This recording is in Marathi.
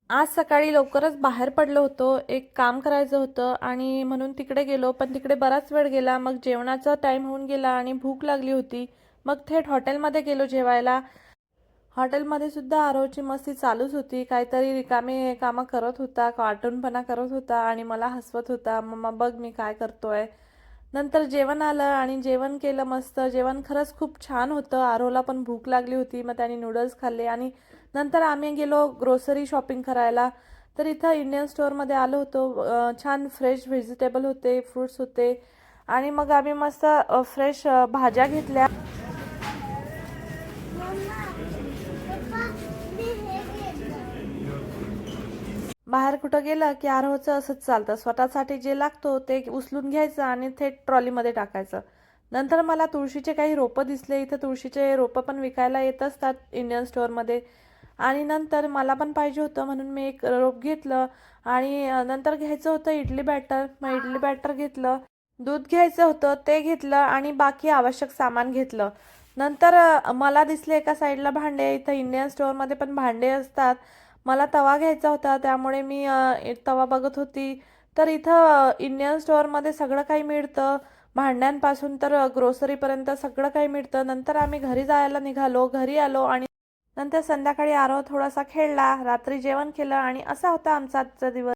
आज सकाळी लवकरच बाहेर पडलो होतो. एक काम करायचं होतं आणि म्हणून तिकडे गेलो. पण तिकडे बराच वेळ गेला. मग जेवणाचा टाईम होऊन गेला आणि भूक लागली होती. मग थेट हॉटेलमध्ये गेलो जेवायला. हॉटेलमध्ये सुद्धा आरवची मस्ती चालूच होती. काहीतरी रिकामे कामं करत होता, कार्टूनपणा करत होता आणि मला हसवत होता. "मम्मा बघ मी काय करतोय." नंतर जेवण आलं आणि जेवण केलं मस्त. जेवण खरंच खूप छान होतं. आरवला पण भूक लागली होती. मग त्याने नूडल्स खाल्ले आणि नंतर आम्ही गेलो ग्रोसरी शॉपिंग करायला. तर इथं इंडियन स्टोअरमध्ये आलो होतो. छान फ्रेश व्हेजिटेबल होते, फ्रुट्स होते आणि मग आम्ही मस्त फ्रेश भाज्या घेतल्या. बाहेर कुठं गेलं की आरोहचं असंच चालतं. स्वतःसाठी जे लागतो ते उचलून घ्यायचं आणि थेट ट्रॉलीमध्ये टाकायचं. नंतर मला तुळशीचे काही रोपं दिसले. इथं तुळशीचे रोपं पण विकायला येत असतात इंडियन स्टोअरमध्ये. आणि नंतर मला पण पाहिजे होतं म्हणून मी एक रोप घेतलं आणि नंतर घ्यायचं होतं इडली बॅटर. मग इडली बॅटर घेतलं. दूध घ्यायचं होतं ते घेतलं आणि बाकी आवश्यक सामान घेतलं. नंतर मला दिसले एका साईडला भांडे. इथं इंडियन स्टोअरमध्ये पण भांडे असतात. मला तवा घ्यायचा होता त्यामुळे मी तवा बघत होती. तर इथं इंडियन स्टोअरमध्ये सगळं काही मिळतं. भांड्यांपासून तर ग्रोसरीपर्यंत सगळं काही मिळतं. नंतर आम्ही घरी जायला निघालो. घरी आलो आणि नंतर संध्याकाळी आरव थोडासा खेळला. रात्री जेवण केलं आणि असा होता आमचा आजचा दिवस.